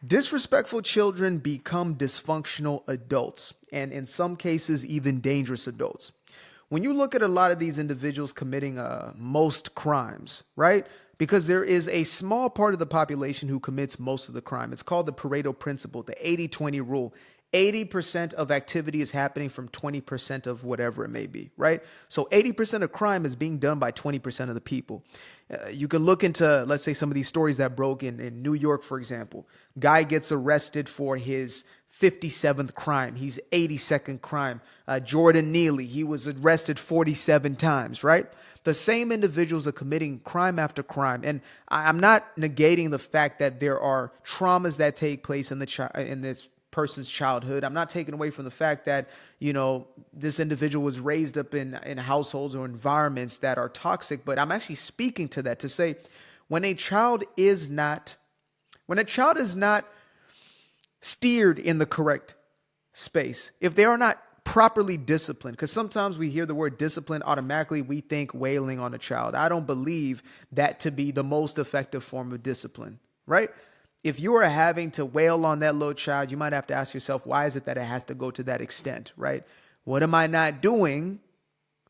Disrespectful children become dysfunctional adults, and in some cases, even dangerous adults. When you look at a lot of these individuals committing most crimes, right? Because there is a small part of the population who commits most of the crime. It's called the Pareto principle, the 80-20 rule. 80% of activity is happening from 20% of whatever it may be, right? So 80% of crime is being done by 20% of the people. You can look into, let's say, some of these stories that broke in New York, for example. Guy gets arrested for his 57th crime. He's 82nd crime. Jordan Neely, he was arrested 47 times, right? The same individuals are committing crime after crime. And I'm not negating the fact that there are traumas that take place in this person's childhood. I'm not taking away from the fact that, this individual was raised up in households or environments that are toxic, but I'm actually speaking to that to say when a child is not steered in the correct space, if they are not properly disciplined, because sometimes we hear the word discipline, automatically we think wailing on a child. I don't believe that to be the most effective form of discipline, right? If you are having to wail on that little child, you might have to ask yourself, why is it that it has to go to that extent, right? What am I not doing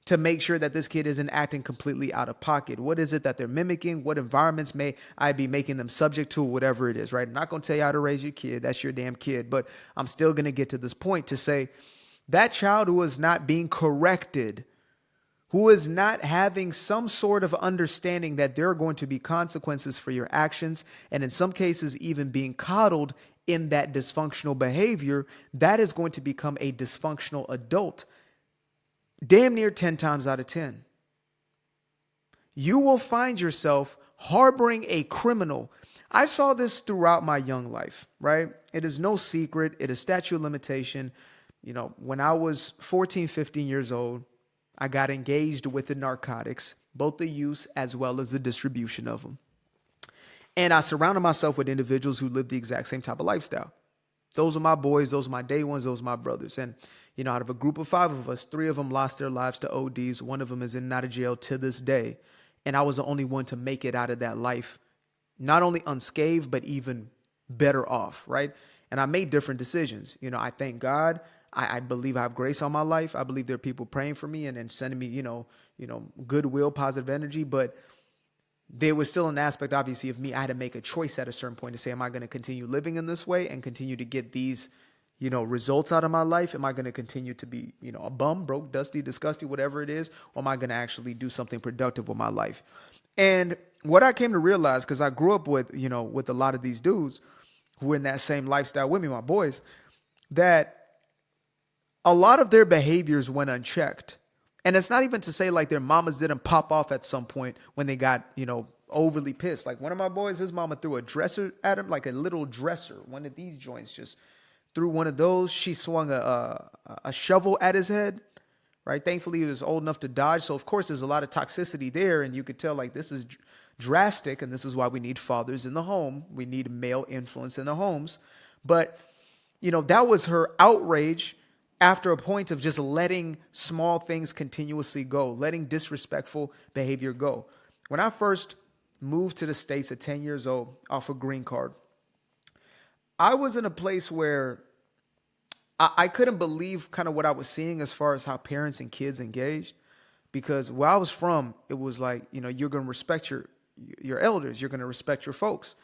to make sure that this kid isn't acting completely out of pocket? What is it that they're mimicking? What environments may I be making them subject to? Whatever it is, right? I'm not going to tell you how to raise your kid. That's your damn kid. But I'm still going to get to this point to say that child who is not being corrected, who is not having some sort of understanding that there are going to be consequences for your actions, and in some cases, even being coddled in that dysfunctional behavior, that is going to become a dysfunctional adult damn near 10 times out of 10. You will find yourself harboring a criminal. I saw this throughout my young life, right? It is no secret. It is statute of limitation. When I was 14, 15 years old, I got engaged with the narcotics, both the use as well as the distribution of them. And I surrounded myself with individuals who lived the exact same type of lifestyle. Those are my boys. Those are my day ones. Those are my brothers. And, out of a group of 5 of us, 3 of them lost their lives to ODs. 1 of them is in and out of jail to this day. And I was the only one to make it out of that life, not only unscathed, but even better off, right? And I made different decisions. I thank God. I believe I have grace on my life. I believe there are people praying for me and sending me, goodwill, positive energy. But there was still an aspect, obviously, of me. I had to make a choice at a certain point to say, am I going to continue living in this way and continue to get these, results out of my life? Am I going to continue to be, a bum, broke, dusty, disgusting, whatever it is? Or am I going to actually do something productive with my life? And what I came to realize, because I grew up with a lot of these dudes who were in that same lifestyle with me, my boys, that a lot of their behaviors went unchecked. And it's not even to say like their mamas didn't pop off at some point when they got, overly pissed. Like one of my boys, his mama threw a dresser at him, like a little dresser. One of these joints, just threw one of those. She swung a shovel at his head, right? Thankfully, he was old enough to dodge. So, of course, there's a lot of toxicity there. And you could tell like this is drastic. And this is why we need fathers in the home. We need male influence in the homes. But, that was her outrage after a point of just letting small things continuously go, letting disrespectful behavior go. When I first moved to the States at 10 years old off a green card, I was in a place where I couldn't believe kind of what I was seeing as far as how parents and kids engaged. Because where I was from, it was like, you're going to respect your elders. You're going to respect your folks.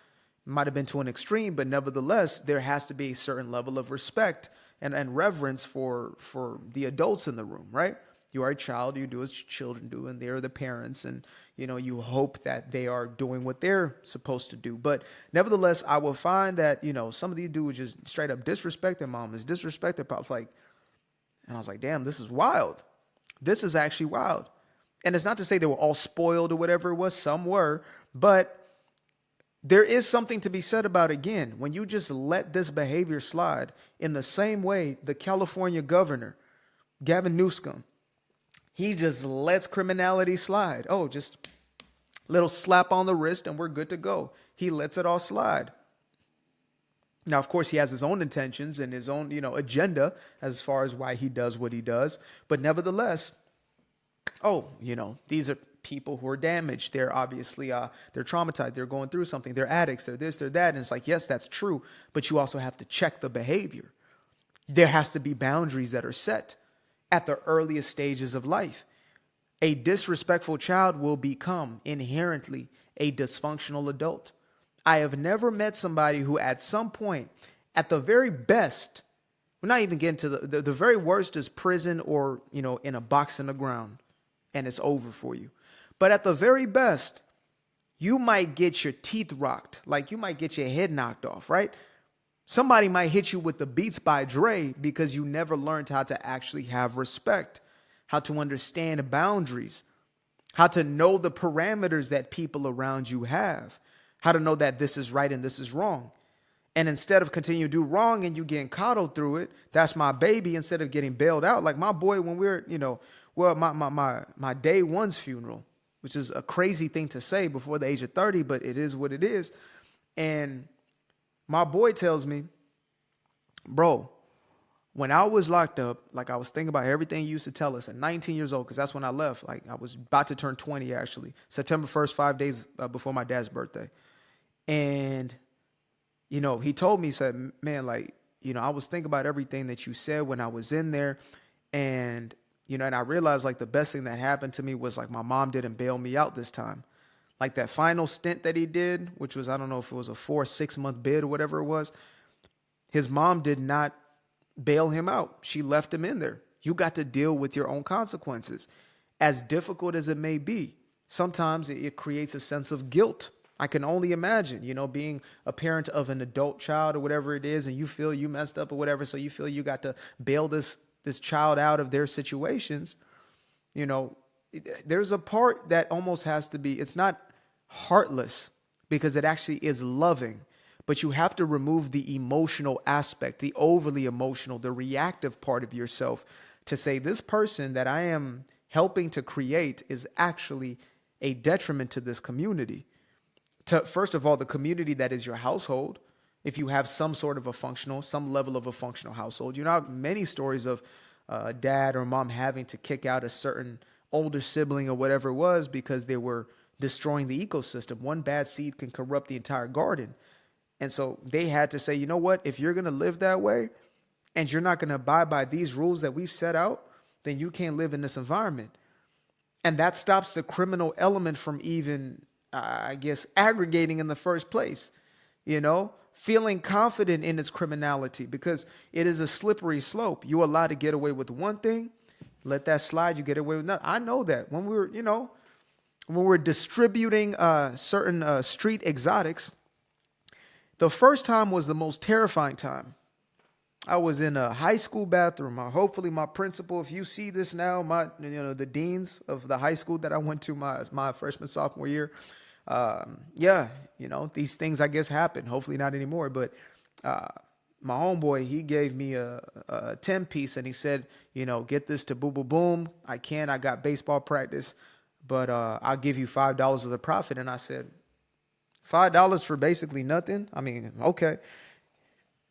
It might have been to an extreme, but nevertheless, there has to be a certain level of respect and reverence for the adults in the room, right? You are a child, you do as children do, and they're the parents, and you hope that they are doing what they're supposed to do. But nevertheless, I will find that some of these dudes just straight up disrespect their mamas, disrespect their pops, and I was like, damn, this is wild. This is actually wild. And it's not to say they were all spoiled or whatever it was. Some were, but there is something to be said about, again, when you just let this behavior slide in the same way the California governor, Gavin Newsom, he just lets criminality slide. Oh, just little slap on the wrist and we're good to go. He lets it all slide. Now, of course, he has his own intentions and his own, agenda as far as why he does what he does. But nevertheless, these are people who are damaged. They're obviously they're traumatized. They're going through something. They're addicts. They're this, they're that. And it's like, yes, that's true. But you also have to check the behavior. There has to be boundaries that are set at the earliest stages of life. A disrespectful child will become inherently a dysfunctional adult. I have never met somebody who at some point, at the very best, we're not even getting to the very worst is prison or, in a box in the ground and it's over for you. But at the very best, you might get your teeth rocked. Like you might get your head knocked off, right? Somebody might hit you with the Beats by Dre because you never learned how to actually have respect, how to understand boundaries, how to know the parameters that people around you have, how to know that this is right and this is wrong. And instead of continue to do wrong and you getting coddled through it, that's my baby, instead of getting bailed out. Like my boy, when we were, my day one's funeral, which is a crazy thing to say before the age of 30, but it is what it is. And my boy tells me, bro, when I was locked up, like I was thinking about everything you used to tell us at 19 years old, because that's when I left. Like I was about to turn 20, actually. September 1st, 5 days before my dad's birthday. And he told me, he said, man, like, I was thinking about everything that you said when I was in there. And, and I realized like the best thing that happened to me was like my mom didn't bail me out this time. Like that final stint that he did, which was, I don't know if it was a 4 or 6 month bid or whatever it was. His mom did not bail him out. She left him in there. You got to deal with your own consequences. As difficult as it may be, sometimes it creates a sense of guilt. I can only imagine, being a parent of an adult child or whatever it is, and you feel you messed up or whatever, so you feel you got to bail this child out of their situations. There's a part that almost has to be, it's not heartless because it actually is loving, but you have to remove the emotional aspect, the overly emotional, the reactive part of yourself to say this person that I am helping to create is actually a detriment to this community. To, first of all, the community that is your household, if you have some level of a functional household. Many stories of dad or mom having to kick out a certain older sibling or whatever it was because they were destroying the ecosystem. One bad seed can corrupt the entire garden. And so they had to say, you know what, if you're going to live that way and you're not going to abide by these rules that we've set out, then you can't live in this environment. And that stops the criminal element from even, aggregating in the first place, feeling confident in its criminality, because it is a slippery slope. You allow to get away with one thing, let that slide, you get away with nothing. I know that when we're distributing certain street exotics, the first time was the most terrifying time. I was in a high school bathroom. Hopefully my principal, if you see this now, the deans of the high school that I went to my freshman, sophomore year, these things I guess happen. Hopefully not anymore. But my homeboy, he gave me a 10 piece and he said, get this to Boo Boo Boom. I got baseball practice, but I'll give you $5 of the profit. And I said, $5 for basically nothing? I mean, okay.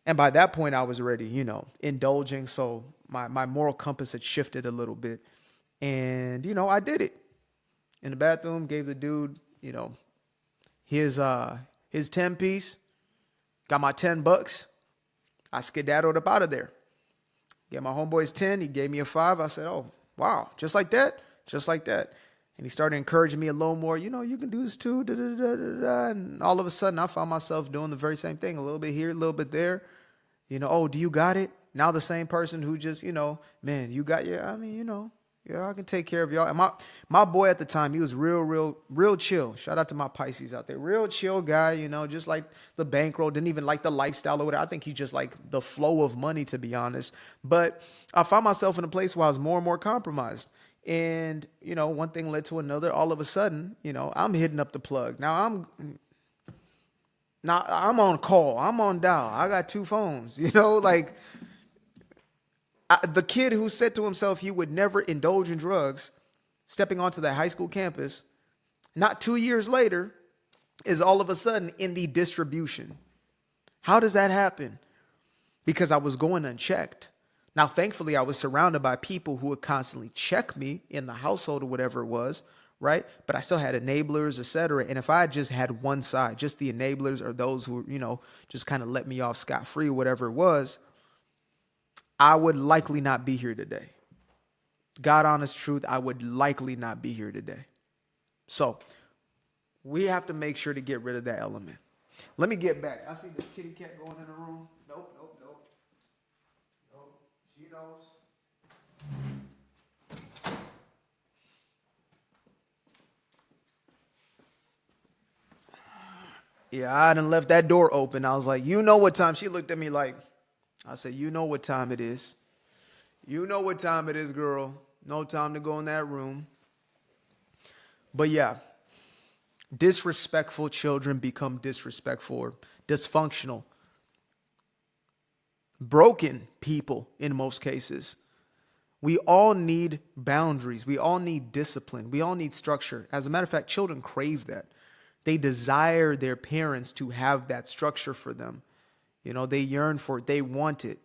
And by that point I was already, indulging. So my moral compass had shifted a little bit. And, I did it in the bathroom, gave the dude, his 10 piece, got my $10. I skedaddled up out of there. Get my homeboy's 10. He gave me a 5. I said, oh, wow. Just like that. And he started encouraging me a little more, you can do this too. Da, da, da, da, da. And all of a sudden I found myself doing the very same thing. A little bit here, a little bit there. Oh, do you got it? Now the same person who just, man, you got, I can take care of y'all. And my boy at the time, he was real chill. Shout out to my Pisces out there. Real chill guy, just like the bankroll. Didn't even like the lifestyle or whatever. I think he just like the flow of money, to be honest. But I found myself in a place where I was more and more compromised. And, one thing led to another. All of a sudden, I'm hitting up the plug. Now I'm on call. I'm on dial. I got 2 phones, the kid who said to himself he would never indulge in drugs, stepping onto that high school campus, not 2 years later, is all of a sudden in the distribution. How does that happen? Because I was going unchecked. Now, thankfully, I was surrounded by people who would constantly check me in the household or whatever it was, right? But I still had enablers, etc. And if I had just had one side, just the enablers or those who, just kind of let me off scot-free, whatever it was, I would likely not be here today. God honest truth, I would likely not be here today. So we have to make sure to get rid of that element. Let me get back. I see this kitty cat going in the room. Nope. She knows. Yeah, I done left that door open. I was like, you know what time? She looked at me like, I said, you know what time it is. You know what time it is, girl. No time to go in that room. But yeah, disrespectful children become disrespectful or dysfunctional. Broken people in most cases. We all need boundaries. We all need discipline. We all need structure. As a matter of fact, children crave that. They desire their parents to have that structure for them. They yearn for it. They want it.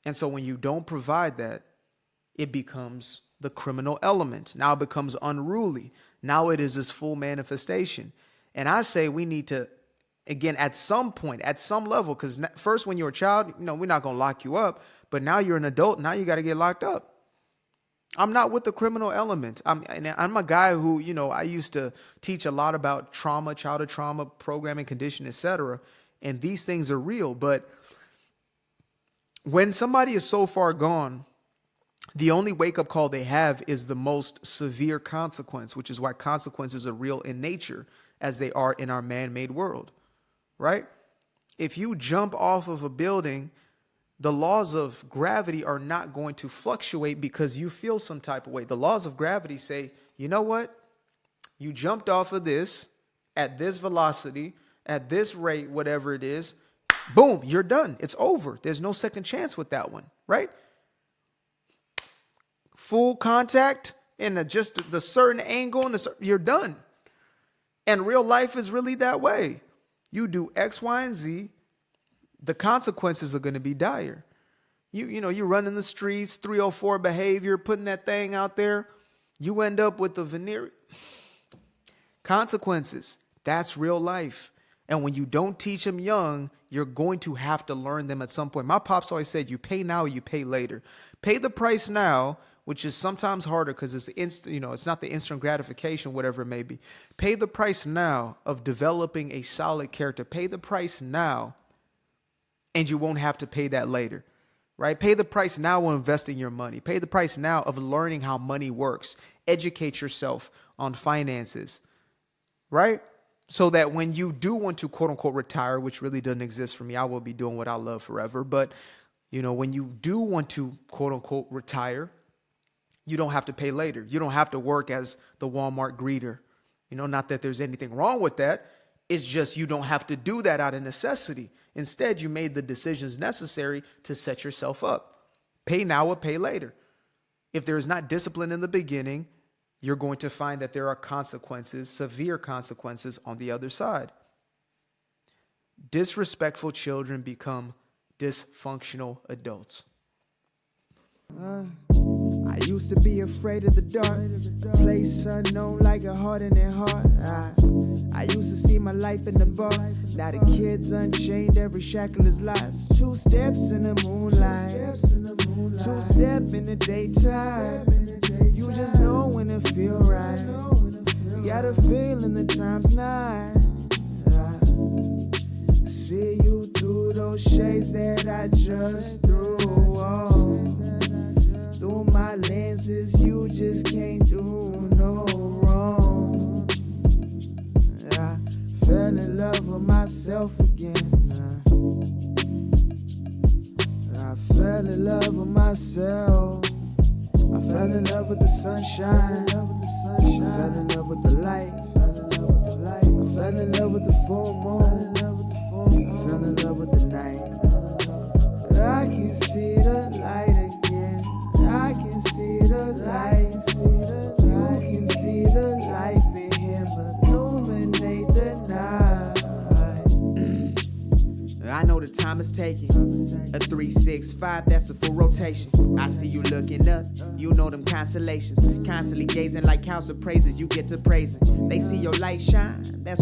And so when you don't provide that, it becomes the criminal element. Now it becomes unruly. Now it is this full manifestation. And I say we need to, again, at some point, at some level, because first when you're a child, we're not going to lock you up. But now you're an adult. Now you got to get locked up. I'm not with the criminal element. I'm a guy who, I used to teach a lot about trauma, childhood trauma, programming, condition, etc. And these things are real. But when somebody is so far gone, the only wake-up call they have is the most severe consequence, which is why consequences are real in nature as they are in our man-made world, right? If you jump off of a building, the laws of gravity are not going to fluctuate because you feel some type of way. The laws of gravity say, you know what? You jumped off of this at this velocity, at this rate, whatever it is, boom, you're done. It's over. There's no second chance with that one, right? Full contact and just the certain angle, and you're done. And real life is really that way. You do X, Y, and Z. The consequences are going to be dire. You run in the streets, 304 behavior, putting that thing out there. You end up with the veneer. Consequences. That's real life. And when you don't teach them young, you're going to have to learn them at some point. My pops always said, you pay now, you pay later. Pay the price now, which is sometimes harder because it's it's not the instant gratification, whatever it may be. Pay the price now of developing a solid character. Pay the price now, and you won't have to pay that later, right? Pay the price now of investing your money. Pay the price now of learning how money works. Educate yourself on finances, right? So that when you do want to, quote unquote, retire, which really doesn't exist for me, I will be doing what I love forever. But, when you do want to, quote unquote, retire, you don't have to pay later. You don't have to work as the Walmart greeter. Not that there's anything wrong with that. It's just you don't have to do that out of necessity. Instead, you made the decisions necessary to set yourself up. Pay now or pay later. If there is not discipline in the beginning, you're going to find that there are consequences, severe consequences on the other side. Disrespectful children become dysfunctional adults. I used to be afraid of the dark, place unknown like a heart in their heart. I used to see my life in the bar. Now the kids unchained, every shackle is lost. 2 steps in the moonlight, 2 step in the daytime. You just know when it feel right. You got a feeling the time's not. See you through those shades that I just threw on. Through my lenses, you just can't do no wrong. I fell in love with myself again. I fell in love with myself. I fell in love with the sunshine. I fell in love with the light. I fell in love with the full moon. I fell in love with the night. I can see the light again. I can see the light. You can see the life in him illuminate the night. I I know the time is taking. A 365, that's a full rotation. I see you looking up, you know them constellations. Constantly gazing like house of praises, you get to praising. They see your light shine, that's